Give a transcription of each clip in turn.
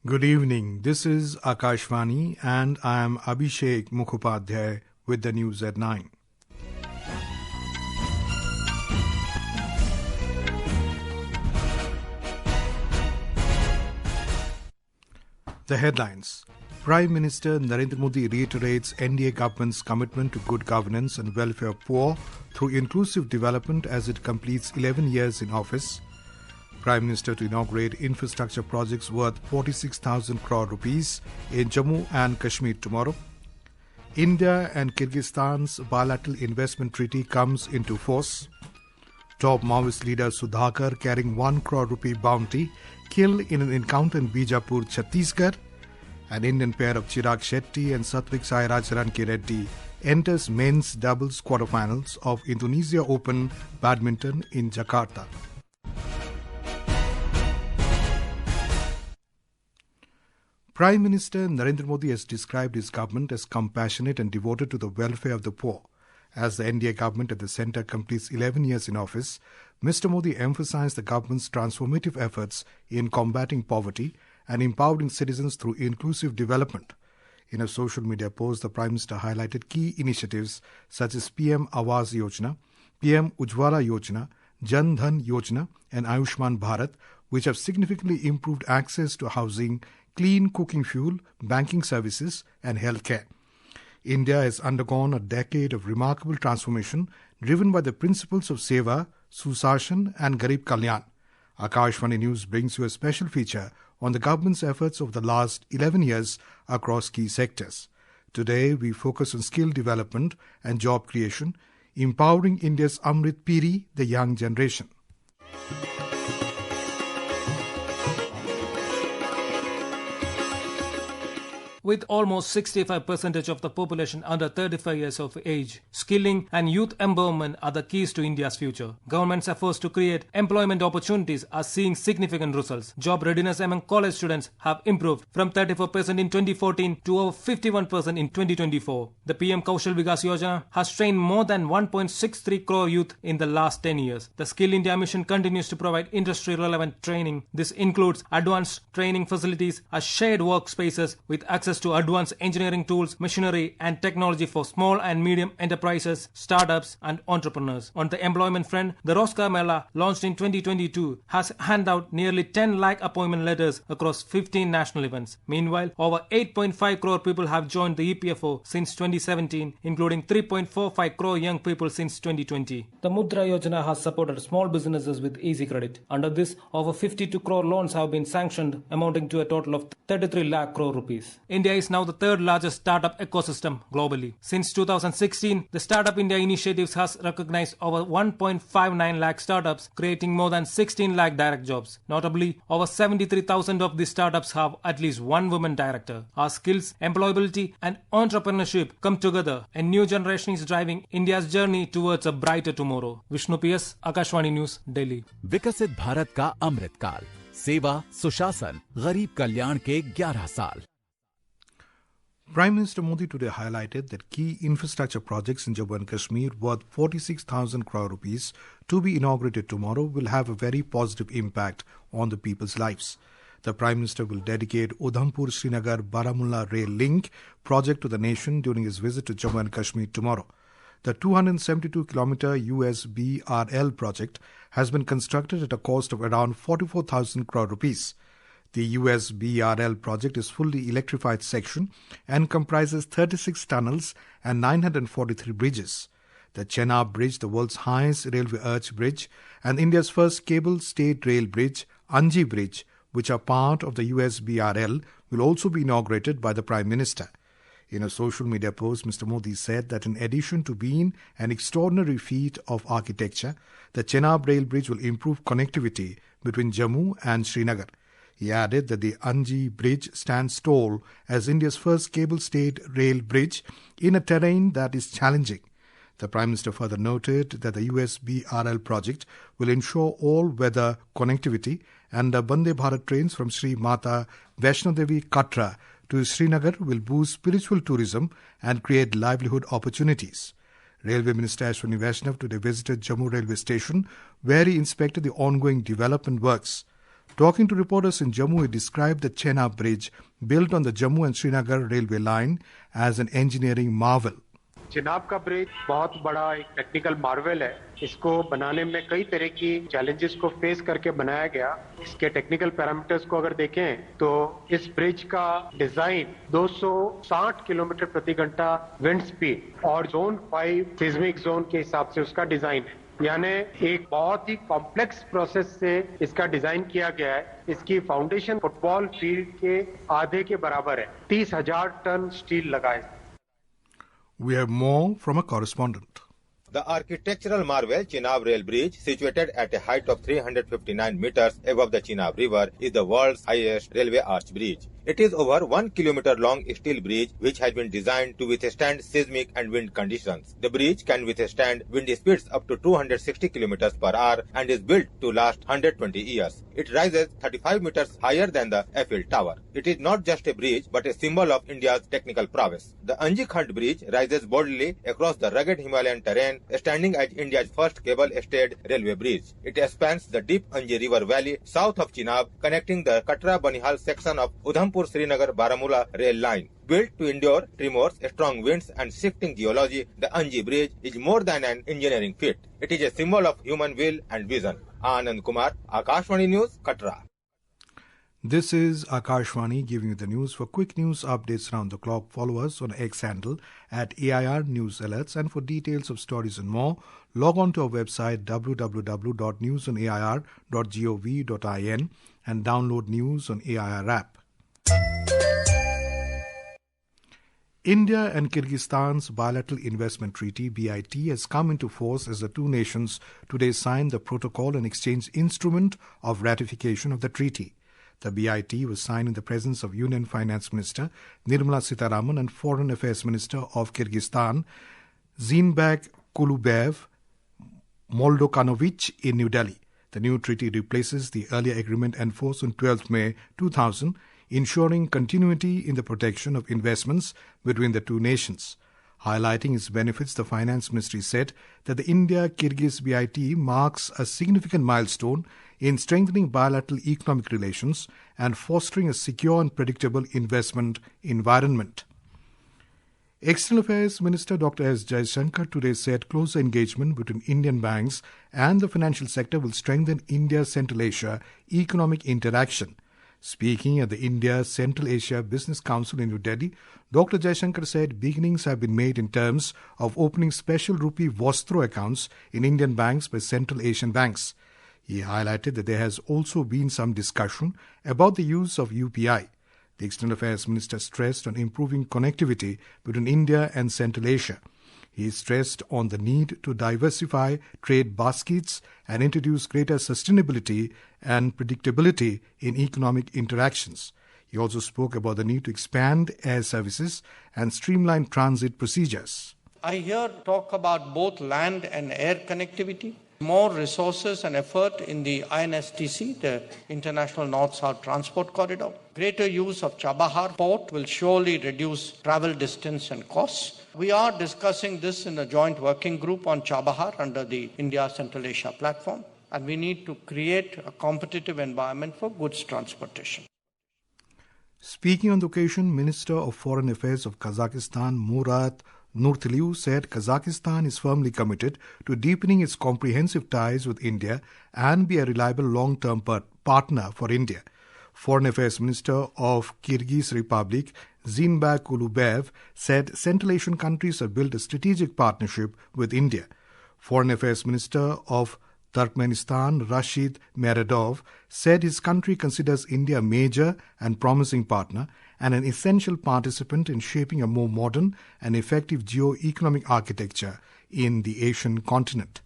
Good evening. This is Akashvani and I am Abhishek Mukhopadhyay with the news at 9. The headlines. Prime Minister Narendra Modi reiterates NDA government's commitment to good governance and welfare of poor through inclusive development as it completes 11 years in office. Prime Minister to inaugurate infrastructure projects worth 46,000 crore rupees in Jammu and Kashmir tomorrow. India and Kyrgyzstan's bilateral investment treaty comes into force. Top Maoist leader Sudhakar carrying 1 crore rupee bounty killed in an encounter in Bijapur, Chhattisgarh. An Indian pair of Chirag, Shetty and Satwiksairaj Rankireddy enters men's doubles quarterfinals of Indonesia Open Badminton in Jakarta. Prime Minister Narendra Modi has described his government as compassionate and devoted to the welfare of the poor. As the NDA government at the centre completes 11 years in office, Mr. Modi emphasised the government's transformative efforts in combating poverty and empowering citizens through inclusive development. In a social media post, the Prime Minister highlighted key initiatives such as PM Awas Yojana, PM Ujjwala Yojana, Jan Dhan Yojana and Ayushman Bharat, which have significantly improved access to housing, clean cooking fuel, banking services and healthcare. India has undergone a decade of remarkable transformation driven by the principles of Seva, Susashan and Garib Kalyan. Akashvani News brings you a special feature on the government's efforts over the last 11 years across key sectors. Today, we focus on skill development and job creation, empowering India's Amrit Piri, the young generation. With almost 65% of the population under 35 years of age, skilling and youth empowerment are the keys to India's future. Government's efforts to create employment opportunities are seeing significant results. Job readiness among college students have improved from 34% in 2014 to over 51% in 2024. The PM Kaushal Vikas Yojana has trained more than 1.63 crore youth in the last 10 years. The Skill India mission continues to provide industry-relevant training. This includes advanced training facilities as shared workspaces with access to advanced engineering tools, machinery and technology for small and medium enterprises, startups and entrepreneurs. On the employment front, the Roska Mela, launched in 2022, has handed out nearly 10 lakh appointment letters across 15 national events. Meanwhile, over 8.5 crore people have joined the EPFO since 2017, including 3.45 crore young people since 2020. The Mudra Yojana has supported small businesses with easy credit. Under this, over 52 crore loans have been sanctioned, amounting to a total of 33 lakh crore rupees. India is now the third largest startup ecosystem globally. Since 2016, the Startup India initiatives has recognized over 1.59 lakh startups, creating more than 16 lakh direct jobs. Notably, over 73,000 of these startups have at least one woman director. Our skills, employability and entrepreneurship come together. A new generation is driving India's journey towards a brighter tomorrow. Vishnu PS, Akashvani News, Delhi. विकसित भारत का अमृतकाल, सेवा, सुशासन, गरीब कल्याण के 11 साल. Prime Minister Modi today highlighted that key infrastructure projects in Jammu and Kashmir worth 46,000 crore rupees to be inaugurated tomorrow will have a very positive impact on the people's lives. The Prime Minister will dedicate Udhampur-Srinagar-Baramulla rail link project to the nation during his visit to Jammu and Kashmir tomorrow. The 272-kilometer USBRL project has been constructed at a cost of around 44,000 crore rupees. The USBRL project is fully electrified section and comprises 36 tunnels and 943 bridges. The Chenab Bridge, the world's highest railway arch bridge, and India's first cable-stayed rail bridge, Anji Bridge, which are part of the USBRL, will also be inaugurated by the Prime Minister. In a social media post, Mr. Modi said that in addition to being an extraordinary feat of architecture, the Chenab Rail Bridge will improve connectivity between Jammu and Srinagar. He added that the Anji Bridge stands tall as India's first cable-stayed rail bridge in a terrain that is challenging. The Prime Minister further noted that the USBRL project will ensure all-weather connectivity and the Vande Bharat trains from Sri Mata Vaishno Devi Katra to Srinagar will boost spiritual tourism and create livelihood opportunities. Railway Minister Ashwini Vaishnav today visited Jammu railway station where he inspected the ongoing development works. Talking to reporters in Jammu, he described the Chenab Bridge, built on the Jammu and Srinagar railway line, as an engineering marvel. Chenab का bridge बहुत बड़ा एक technical Marvel है। इसको बनाने में कई तरह की चैलेंजेस को फेस करके बनाया गया। इसके टेक्निकल पैरामीटर्स को अगर देखें तो इस ब्रिज का डिजाइन 260 किलोमीटर प्रति घंटा विंड स्पीड और जोन 5 सिस्मिक जोन के हिसाब से उसका डिजाइन है। यानी एक बहुत ही कॉम्प्लेक्स प्रोसेस से इसका डिजाइन किया गया है। इसकी फाउंडेशन फुटबॉल फील्ड के आधे के बराबर है। 30,000 टन स्टील लगा है। We have more from a correspondent. The architectural marvel Chenab Rail Bridge, situated at a height of 359 meters above the Chenab River, is the world's highest railway arch bridge. It is over 1 kilometer long steel bridge which has been designed to withstand seismic and wind conditions. The bridge can withstand wind speeds up to 260 kilometers per hour and is built to last 120 years. It rises 35 meters higher than the Eiffel Tower. It is not just a bridge but a symbol of India's technical prowess. The Anji Khand Bridge rises boldly across the rugged Himalayan terrain, standing as India's first cable-stayed railway bridge. It spans the deep Anji River valley south of Chenab, connecting the Katra-Banihal section of Udhampur-Srinagar-Baramulla rail line. Built to endure tremors, strong winds and shifting geology, the Anji Bridge is more than an engineering feat. It is a symbol of human will and vision. Anand Kumar, Akashvani News, Katra. This is Akashvani giving you the news. For quick news updates round the clock, follow us on X handle at AIR News Alerts. And for details of stories and more, log on to our website www.newsonair.gov.in and download News on AIR app. India and Kyrgyzstan's Bilateral Investment Treaty, BIT, has come into force as the two nations today signed the protocol and exchange instrument of ratification of the treaty. The BIT was signed in the presence of Union Finance Minister Nirmala Sitharaman and Foreign Affairs Minister of Kyrgyzstan, Zeinbek Kulubev Moldokanovich in New Delhi. The new treaty replaces the earlier agreement enforced on 12 May 2000, ensuring continuity in the protection of investments between the two nations. Highlighting its benefits, the Finance Ministry said that the India-Kyrgyz BIT marks a significant milestone in strengthening bilateral economic relations and fostering a secure and predictable investment environment. External Affairs Minister Dr. S. Jaishankar today said closer engagement between Indian banks and the financial sector will strengthen India-Central Asia economic interaction. Speaking at the India Central Asia Business Council in New Delhi, Dr. Jaishankar said beginnings have been made in terms of opening special rupee Vostro accounts in Indian banks by Central Asian banks. He highlighted that there has also been some discussion about the use of UPI. The External Affairs Minister stressed on improving connectivity between India and Central Asia. He stressed on the need to diversify trade baskets and introduce greater sustainability and predictability in economic interactions. He also spoke about the need to expand air services and streamline transit procedures. I hear talk about both land and air connectivity, more resources and effort in the INSTC, the International North-South Transport Corridor. Greater use of Chabahar port will surely reduce travel distance and costs. We are discussing this in a joint working group on Chabahar under the India Central Asia platform, and we need to create a competitive environment for goods transportation. Speaking on the occasion, Minister of Foreign Affairs of Kazakhstan, Murat Nurtiliu, said Kazakhstan is firmly committed to deepening its comprehensive ties with India and be a reliable long-term partner for India. Foreign Affairs Minister of Kyrgyz Republic, Zeinbek Kulubev, said Central Asian countries have built a strategic partnership with India. Foreign Affairs Minister of Turkmenistan, Rashid Meredov, said his country considers India a major and promising partner and an essential participant in shaping a more modern and effective geo-economic architecture in the Asian continent.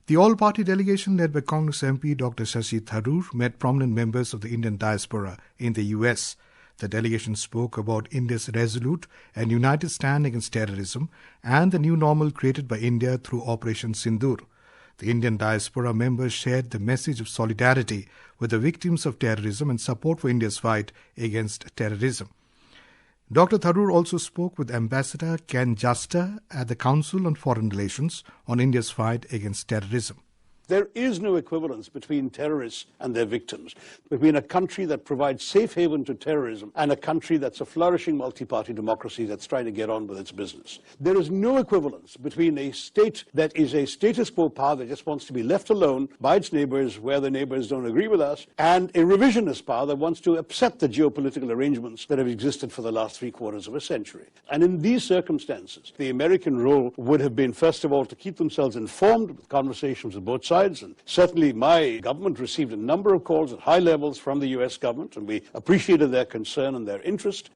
The all-party delegation led by Congress MP Dr. Shashi Tharoor met prominent members of the Indian diaspora in the US. The delegation spoke about India's resolute and united stand against terrorism and the new normal created by India through Operation Sindoor. The Indian diaspora members shared the message of solidarity with the victims of terrorism and support for India's fight against terrorism. Dr. Tharoor also spoke with Ambassador Ken Juster at the Council on Foreign Relations on India's fight against terrorism. There is no equivalence between terrorists and their victims, between a country that provides safe haven to terrorism and a country that's a flourishing multi-party democracy that's trying to get on with its business. There is no equivalence between a state that is a status quo power that just wants to be left alone by its neighbors where the neighbors don't agree with us, and a revisionist power that wants to upset the geopolitical arrangements that have existed for the last 3/4 of a century. And in these circumstances, the American role would have been, first of all, to keep themselves informed with conversations with both sides. And certainly my government received a number of calls at high levels from the US government, and we appreciated their concern and their interest.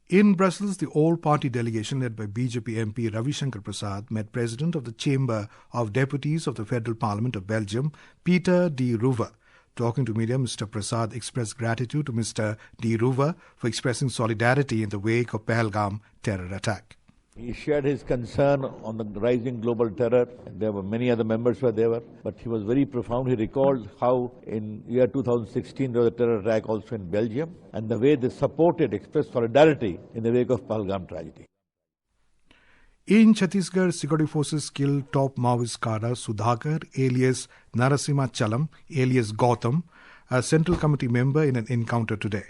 In Brussels, the all-party delegation led by BJP MP Ravi Shankar Prasad met President of the Chamber of Deputies of the Federal Parliament of Belgium, Peter de Roover. Talking to media, Mr. Prasad expressed gratitude to Mr. de Roover for expressing solidarity in the wake of Pahalgam terror attack. He shared his concern on the rising global terror. There were many other members were there, but he was very profound. He recalled how in year 2016 there was a terror attack also in Belgium, and the way they supported, expressed solidarity in the wake of Pahalgam tragedy. In Chhattisgarh, security forces killed top Maoist cadre Sudhakar, alias Narasimha Chalam, alias Gautam, a Central Committee member, in an encounter today.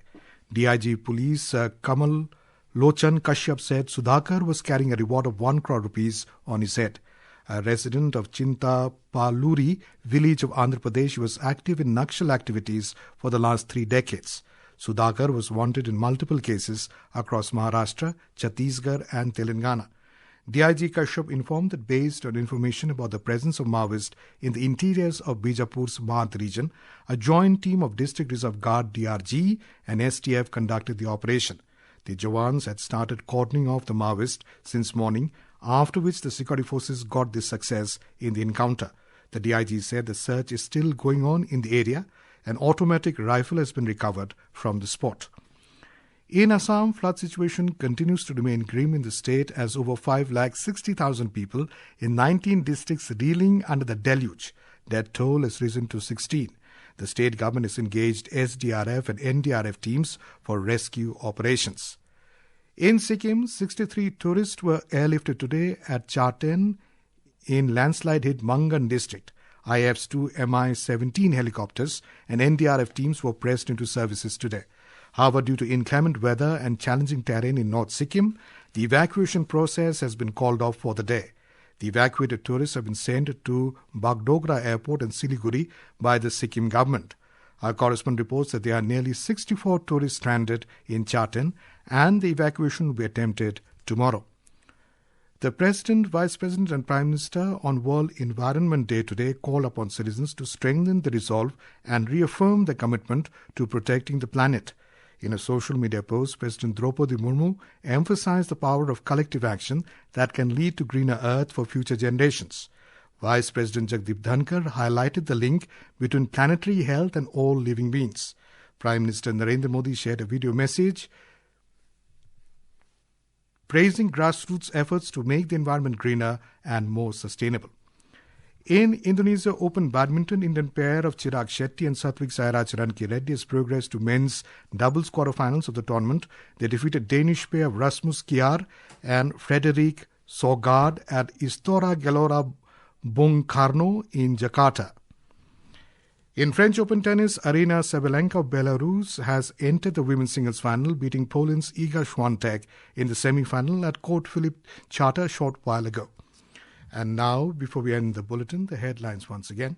DIG Police Kamal Lochan Kashyap said Sudhakar was carrying a reward of 1 crore rupees on his head. A resident of Chintapaluri village of Andhra Pradesh, was active in Nakshal activities for the last 3 decades. Sudhakar was wanted in multiple cases across Maharashtra, Chhattisgarh and Telangana. DIG Kashyap informed that based on information about the presence of Maoists in the interiors of Bijapur's Madh region, a joint team of District Reserve Guard DRG and STF conducted the operation. The Jawans had started cordoning off the Maoists since morning, after which the security forces got this success in the encounter. The DIG said the search is still going on in the area. An automatic rifle has been recovered from the spot. In Assam, flood situation continues to remain grim in the state as over 560,000 people in 19 districts reeling under the deluge. Death toll has risen to 16. The state government has engaged SDRF and NDRF teams for rescue operations. In Sikkim, 63 tourists were airlifted today at Charten in landslide-hit Mangan district. IAF's 2 Mi-17 helicopters and NDRF teams were pressed into services today. However, due to inclement weather and challenging terrain in North Sikkim, the evacuation process has been called off for the day. The evacuated tourists have been sent to Bagdogra Airport and Siliguri by the Sikkim government. Our correspondent reports that there are nearly 64 tourists stranded in Charten, and the evacuation will be attempted tomorrow. The President, Vice President and Prime Minister on World Environment Day today called upon citizens to strengthen the resolve and reaffirm their commitment to protecting the planet. In a social media post, President Draupadi Murmu emphasized the power of collective action that can lead to greener earth for future generations. Vice President Jagdeep Dhankar highlighted the link between planetary health and all living beings. Prime Minister Narendra Modi shared a video message praising grassroots efforts to make the environment greener and more sustainable. In Indonesia Open Badminton, Indian pair of Chirag Shetty and Satwiksairaj Rankireddy has progressed to men's doubles quarterfinals of the tournament. They defeated Danish pair of Rasmus Kjær and Frederik Søgaard at Istora Gelora Bungkarno in Jakarta. In French Open tennis, Aryna Sabalenka of Belarus has entered the women's singles final, beating Poland's Iga Świątek in the semi-final at Court Philip Charter a short while ago. And now, before we end the bulletin, the headlines once again.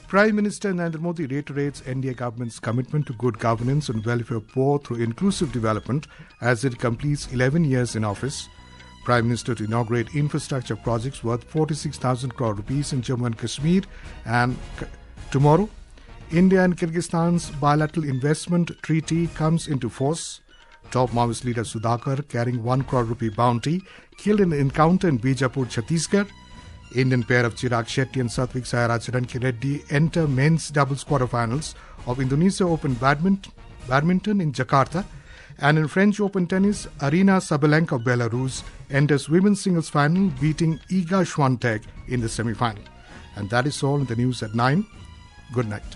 Prime Minister Narendra Modi reiterates NDA government's commitment to good governance and welfare of poor through inclusive development as it completes 11 years in office. Prime Minister to inaugurate infrastructure projects worth 46,000 crore rupees in Jammu and Kashmir. And tomorrow, India and Kyrgyzstan's bilateral investment treaty comes into force. Top Maoist leader Sudhakar, carrying 1 crore rupee bounty, killed in an encounter in Bijapur, Chhattisgarh. Indian pair of Chirag Shetty and Satwiksairaj Rankireddy enter men's doubles quarterfinals of Indonesia Open Badminton in Jakarta. And in French Open tennis, Aryna Sabalenka of Belarus enters women's singles final, beating Iga Świątek in the semi-final. And that is all in the news at 9. Good night.